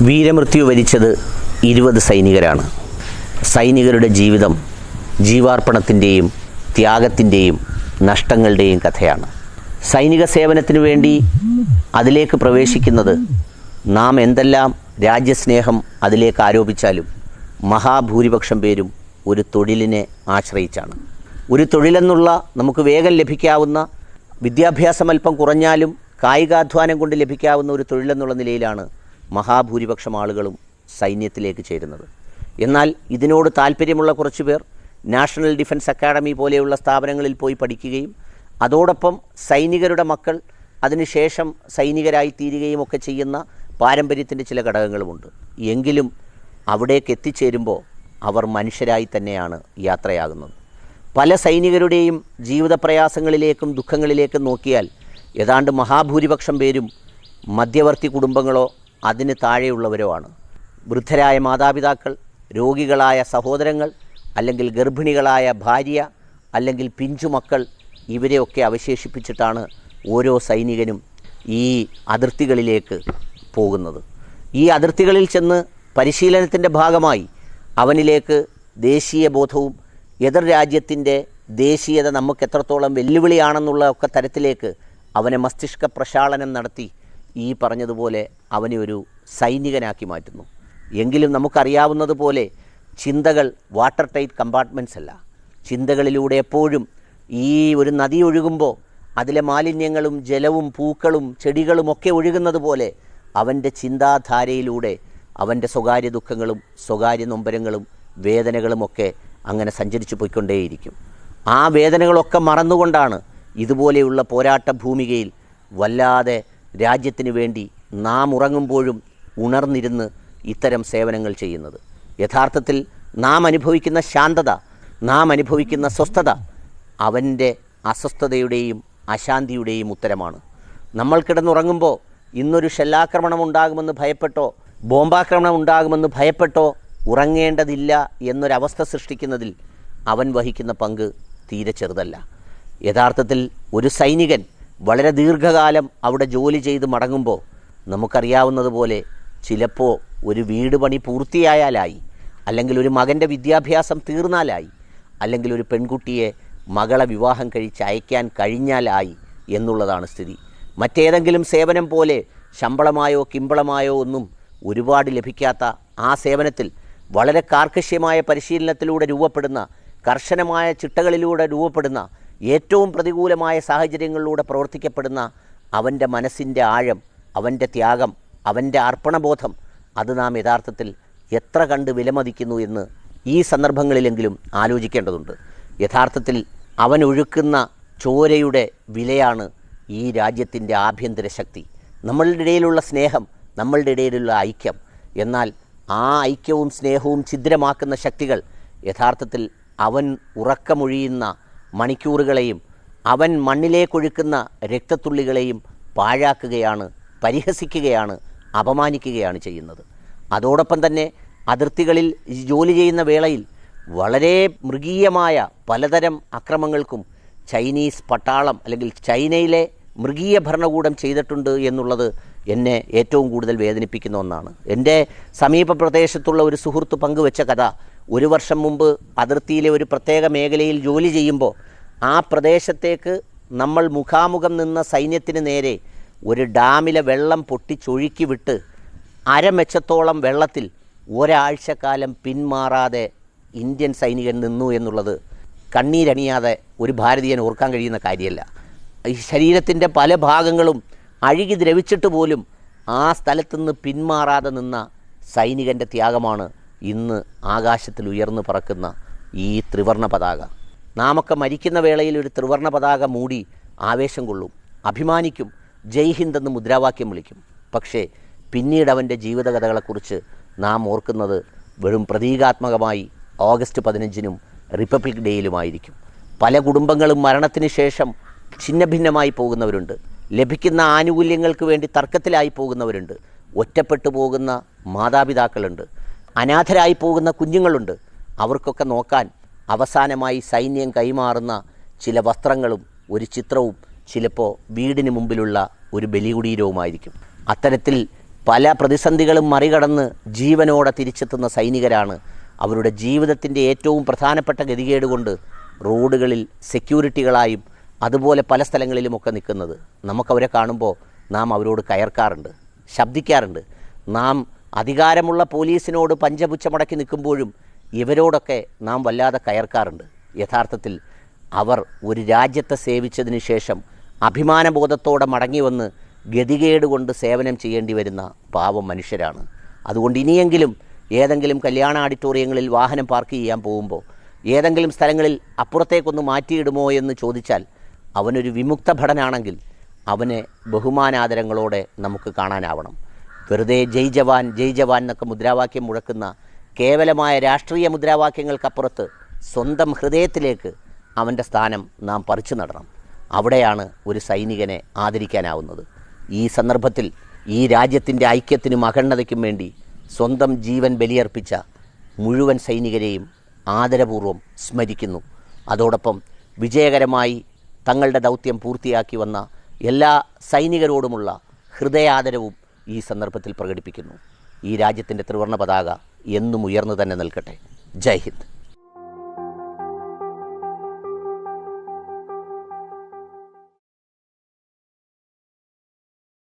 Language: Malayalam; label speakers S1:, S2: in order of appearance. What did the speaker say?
S1: വീരമൃത്യു വരിച്ചത് 20 സൈനികരാണ്. സൈനികരുടെ ജീവിതം ജീവാർപ്പണത്തിൻ്റെയും ത്യാഗത്തിൻ്റെയും നഷ്ടങ്ങളുടെയും കഥയാണ്. സൈനിക സേവനത്തിനു വേണ്ടി അതിലേക്ക് പ്രവേശിക്കുന്നത് നാം എന്തെല്ലാം രാജ്യസ്നേഹം അതിലേക്ക് ആരോപിച്ചാലും മഹാഭൂരിപക്ഷം പേരും ഒരു തൊഴിലിനെ ആശ്രയിച്ചാണ്. ഒരു തൊഴിലെന്നുള്ള നമുക്ക് വേഗം ലഭിക്കാവുന്ന, വിദ്യാഭ്യാസം അല്പം കുറഞ്ഞാലും കായികാധ്വാനം കൊണ്ട് ലഭിക്കാവുന്ന ഒരു തൊഴിലെന്നുള്ള നിലയിലാണ് മഹാഭൂരിപക്ഷം ആളുകളും സൈന്യത്തിലേക്ക് ചേരുന്നത്. എന്നാൽ ഇതിനോട് താല്പര്യമുള്ള കുറച്ച് പേർ നാഷണൽ ഡിഫൻസ് അക്കാഡമി പോലെയുള്ള സ്ഥാപനങ്ങളിൽ പോയി പഠിക്കുകയും അതോടൊപ്പം സൈനികരുടെ മക്കൾ അതിനുശേഷം സൈനികരായി തീരുകയും ഒക്കെ ചെയ്യുന്ന പാരമ്പര്യത്തിൻ്റെ ചില ഘടകങ്ങളുമുണ്ട്. എങ്കിലും അവിടേക്ക് എത്തിച്ചേരുമ്പോൾ അവർ മനുഷ്യരായി തന്നെയാണ് യാത്രയാകുന്നത്. പല സൈനികരുടെയും ജീവിത പ്രയാസങ്ങളിലേക്കും ദുഃഖങ്ങളിലേക്കും നോക്കിയാൽ ഏതാണ്ട് മഹാഭൂരിപക്ഷം പേരും മധ്യവർത്തി കുടുംബങ്ങളോ അതിന് താഴെയുള്ളവരോ ആണ്. വൃദ്ധരായ മാതാപിതാക്കൾ, രോഗികളായ സഹോദരങ്ങൾ, അല്ലെങ്കിൽ ഗർഭിണികളായ ഭാര്യ, അല്ലെങ്കിൽ പിഞ്ചുമക്കൾ, ഇവരെയൊക്കെ അവശേഷിപ്പിച്ചിട്ടാണ് ഓരോ സൈനികനും ഈ അതിർത്തികളിലേക്ക് പോകുന്നത്. ഈ അതിർത്തികളിൽ ചെന്ന് പരിശീലനത്തിൻ്റെ ഭാഗമായി അവനിലേക്ക് ദേശീയ ബോധവും എതിർ രാജ്യത്തിൻ്റെ ദേശീയത നമുക്ക് എത്രത്തോളം വെല്ലുവിളിയാണെന്നുള്ള ഒക്കെ തരത്തിലേക്ക് അവനെ മസ്തിഷ്ക പ്രക്ഷാളനം നടത്തി ഈ പറഞ്ഞതുപോലെ അവനെ ഒരു സൈനികനാക്കി മാറ്റുന്നു. എങ്കിലും നമുക്കറിയാവുന്നതുപോലെ ചിന്തകൾ വാട്ടർ ടൈറ്റ് കമ്പാർട്ട്മെൻറ്റ്സ് അല്ല. ചിന്തകളിലൂടെ എപ്പോഴും ഈ ഒരു നദി ഒഴുകുമ്പോൾ അതിലെ മാലിന്യങ്ങളും ജലവും പൂക്കളും ചെടികളുമൊക്കെ ഒഴുകുന്നത് പോലെ അവൻ്റെ ചിന്താധാരയിലൂടെ അവൻ്റെ സ്വകാര്യ ദുഃഖങ്ങളും സ്വകാര്യ നൊമ്പരങ്ങളും വേദനകളുമൊക്കെ അങ്ങനെ സഞ്ചരിച്ചു പോയിക്കൊണ്ടേയിരിക്കും. ആ വേദനകളൊക്കെ മറന്നുകൊണ്ടാണ് ഇതുപോലെയുള്ള പോരാട്ട ഭൂമികയിൽ വല്ലാതെ രാജ്യത്തിന് വേണ്ടി നാം ഉറങ്ങുമ്പോഴും ഉണർന്നിരുന്ന് ഇത്തരം സേവനങ്ങൾ ചെയ്യുന്നത്. യഥാർത്ഥത്തിൽ നാം അനുഭവിക്കുന്ന ശാന്തത, നാം അനുഭവിക്കുന്ന സ്വസ്ഥത അവൻ്റെ അസ്വസ്ഥതയുടെയും അശാന്തിയുടെയും ഉത്തരമാണ്. നമ്മൾ കിടന്നുറങ്ങുമ്പോൾ ഇന്നൊരു ഷെല്ലാക്രമണം ഉണ്ടാകുമെന്ന് ഭയപ്പെട്ടോ ബോംബാക്രമണം ഉണ്ടാകുമെന്ന് ഭയപ്പെട്ടോ ഉറങ്ങേണ്ടതില്ല എന്നൊരവസ്ഥ സൃഷ്ടിക്കുന്നതിൽ അവൻ വഹിക്കുന്ന പങ്ക് തീരെ ചെറുതല്ല. യഥാർത്ഥത്തിൽ ഒരു സൈനികൻ വളരെ ദീർഘകാലം അവിടെ ജോലി ചെയ്ത് മടങ്ങുമ്പോൾ നമുക്കറിയാവുന്നതുപോലെ ചിലപ്പോൾ ഒരു വീട് പണി പൂർത്തിയായാലായി, അല്ലെങ്കിൽ ഒരു മകൻ്റെ വിദ്യാഭ്യാസം തീർന്നാലായി, അല്ലെങ്കിൽ ഒരു പെൺകുട്ടിയെ മകളെ വിവാഹം കഴിച്ച് അയക്കാൻ കഴിഞ്ഞാലായി എന്നുള്ളതാണ് സ്ഥിതി. മറ്റേതെങ്കിലും സേവനം പോലെ ശമ്പളമായോ കിമ്പളമായോ ഒന്നും ഒരുപാട് ലഭിക്കാത്ത ആ സേവനത്തിൽ വളരെ കാർക്കശ്യമായ പരിശീലനത്തിലൂടെ രൂപപ്പെടുന്ന, കർശനമായ ചിട്ടകളിലൂടെ രൂപപ്പെടുന്ന, ഏറ്റവും പ്രതികൂലമായ സാഹചര്യങ്ങളിലൂടെ പ്രവർത്തിക്കപ്പെടുന്ന അവൻ്റെ മനസ്സിൻ്റെ ആഴം, അവൻ്റെ ത്യാഗം, അവൻ്റെ അർപ്പണബോധം, അത് നാം യഥാർത്ഥത്തിൽ എത്ര കണ്ട് വിലമതിക്കുന്നു എന്ന് ഈ സന്ദർഭങ്ങളിലെങ്കിലും ആലോചിക്കേണ്ടതുണ്ട്. യഥാർത്ഥത്തിൽ അവൻ ഒഴുക്കുന്ന ചോരയുടെ വിലയാണ് ഈ രാജ്യത്തിൻ്റെ ആഭ്യന്തര ശക്തി, നമ്മളുടെ ഇടയിലുള്ള സ്നേഹം, നമ്മളുടെ ഇടയിലുള്ള ഐക്യം. എന്നാൽ ആ ഐക്യവും സ്നേഹവും ഛിദ്രമാക്കുന്ന ശക്തികൾ യഥാർത്ഥത്തിൽ അവൻ ഉറക്കമൊഴിയുന്ന മണിക്കൂറുകളെയും അവൻ മണ്ണിലേക്കൊഴുക്കുന്ന രക്തത്തുള്ളികളെയും പാഴാക്കുകയാണ്, പരിഹസിക്കുകയാണ്, അപമാനിക്കുകയാണ് ചെയ്യുന്നത്. അതോടൊപ്പം തന്നെ അതിർത്തികളിൽ ജോലി ചെയ്യുന്ന വേളയിൽ വളരെ മൃഗീയമായ പലതരം അക്രമങ്ങൾക്കും ചൈനീസ് പട്ടാളം അല്ലെങ്കിൽ ചൈനയിലെ മൃഗീയ ഭരണകൂടം ചെയ്തിട്ടുണ്ട് എന്നുള്ളത് എന്നെ ഏറ്റവും കൂടുതൽ വേദനിപ്പിക്കുന്ന ഒന്നാണ്. എൻ്റെ സമീപ പ്രദേശത്തുള്ള ഒരു സുഹൃത്ത് പങ്കുവെച്ച കഥ, 1 വർഷം മുമ്പ് അതിർത്തിയിലെ ഒരു പ്രത്യേക മേഖലയിൽ ജോലി ചെയ്യുമ്പോൾ ആ പ്രദേശത്തേക്ക് നമ്മൾ മുഖാമുഖം നിന്ന സൈന്യത്തിന് നേരെ ഒരു ഡാമിലെ വെള്ളം പൊട്ടിച്ചൊഴുക്കി വിട്ട് അരമെച്ചത്തോളം വെള്ളത്തിൽ ഒരാഴ്ചക്കാലം പിന്മാറാതെ ഇന്ത്യൻ സൈനികൻ നിന്നു എന്നുള്ളത് കണ്ണീരണിയാതെ ഒരു ഭാരതീയൻ ഓർക്കാൻ കഴിയുന്ന കാര്യമല്ല. ഈ ശരീരത്തിൻ്റെ പല ഭാഗങ്ങളും അഴുകി ദ്രവിച്ചിട്ട് പോലും ആ സ്ഥലത്തുനിന്ന് പിന്മാറാതെ നിന്ന സൈനികൻ്റെ ത്യാഗമാണ് ഇന്ന് ആകാശത്തിൽ ഉയർന്നു പറക്കുന്ന ഈ ത്രിവർണ പതാക. നാമൊക്കെ മരിക്കുന്ന വേളയിൽ ഒരു ത്രിവർണ പതാക മൂടി ആവേശം കൊള്ളും, അഭിമാനിക്കും, ജയ് ഹിന്ദ് എന്ന് മുദ്രാവാക്യം വിളിക്കും. പക്ഷേ പിന്നീട് അവൻ്റെ ജീവിതകഥകളെക്കുറിച്ച് നാം ഓർക്കുന്നത് വെറും പ്രതീകാത്മകമായി ഓഗസ്റ്റ് 15-നും റിപ്പബ്ലിക് ഡേയിലുമായിരിക്കും. പല കുടുംബങ്ങളും മരണത്തിന് ശേഷം ഛിന്നഭിന്നമായി പോകുന്നവരുണ്ട്, ലഭിക്കുന്ന ആനുകൂല്യങ്ങൾക്ക് വേണ്ടി തർക്കത്തിലായി പോകുന്നവരുണ്ട്, ഒറ്റപ്പെട്ടു പോകുന്ന മാതാപിതാക്കളുണ്ട്, അനാഥരായി പോകുന്ന കുഞ്ഞുങ്ങളുണ്ട്. അവർക്കൊക്കെ നോക്കാൻ അവസാനമായി സൈന്യം കൈമാറുന്ന ചില വസ്ത്രങ്ങളും ഒരു ചിത്രവും ചിലപ്പോൾ വീടിന് മുമ്പിലുള്ള ഒരു ബലികുടീരവുമായിരിക്കും. അത്തരത്തിൽ പല പ്രതിസന്ധികളും മറികടന്ന് ജീവനോടെ തിരിച്ചെത്തുന്ന സൈനികരാണ് അവരുടെ ജീവിതത്തിൻ്റെ ഏറ്റവും പ്രധാനപ്പെട്ട ഗതികേട് കൊണ്ട് റോഡുകളിൽ സെക്യൂരിറ്റികളായും അതുപോലെ പല സ്ഥലങ്ങളിലുമൊക്കെ നിൽക്കുന്നത്. നമുക്കവരെ കാണുമ്പോൾ നാം അവരോട് കയർക്കാറുണ്ട്, ശബ്ദിക്കാറുണ്ട്. നാം അധികാരമുള്ള പോലീസിനോട് പഞ്ചപുച്ഛമടക്കി നിൽക്കുമ്പോഴും ഇവരോടൊക്കെ നാം വല്ലാതെ കയർക്കാറുണ്ട്. യഥാർത്ഥത്തിൽ അവർ ഒരു രാജ്യത്തെ സേവിച്ചതിന് ശേഷം അഭിമാനബോധത്തോടെ മടങ്ങി വന്ന് ഗതികേട് കൊണ്ട് സേവനം ചെയ്യേണ്ടി വരുന്ന പാവം മനുഷ്യരാണ്. അതുകൊണ്ട് ഇനിയെങ്കിലും ഏതെങ്കിലും കല്യാണ ഓഡിറ്റോറിയങ്ങളിൽ വാഹനം പാർക്ക് ചെയ്യാൻ പോകുമ്പോൾ ഏതെങ്കിലും സ്ഥലങ്ങളിൽ അപ്പുറത്തേക്കൊന്ന് മാറ്റിയിടുമോ എന്ന് ചോദിച്ചാൽ അവനൊരു വിമുക്ത ഭടനാണെങ്കിൽ അവനെ ബഹുമാനാദരങ്ങളോടെ നമുക്ക് കാണാനാവണം. വെറുതെ ജയ് ജവാൻ എന്നൊക്കെ മുദ്രാവാക്യം മുഴക്കുന്ന കേവലമായ രാഷ്ട്രീയ മുദ്രാവാക്യങ്ങൾക്കപ്പുറത്ത് സ്വന്തം ഹൃദയത്തിലേക്ക് അവൻ്റെ സ്ഥാനം നാം പറിച്ചു നടണം. അവിടെയാണ് ഒരു സൈനികനെ ആദരിക്കാനാവുന്നത്. ഈ സന്ദർഭത്തിൽ ഈ രാജ്യത്തിൻ്റെ ഐക്യത്തിനും അഖണ്ഡതയ്ക്കും വേണ്ടി സ്വന്തം ജീവൻ ബലിയർപ്പിച്ച മുഴുവൻ സൈനികരെയും ആദരപൂർവ്വം സ്മരിക്കുന്നു. അതോടൊപ്പം വിജയകരമായി തങ്ങളുടെ ദൗത്യം പൂർത്തിയാക്കി വന്ന എല്ലാ സൈനികരോടുമുള്ള ഹൃദയാദരവും ഈ സന്ദർഭത്തിൽ പ്രകടിപ്പിക്കുന്നു. ഈ രാജ്യത്തിൻ്റെ ത്രിവർണ്ണ പതാക എന്നും ഉയർന്നു തന്നെ നിൽക്കട്ടെ. ജയ് ഹിന്ദ്.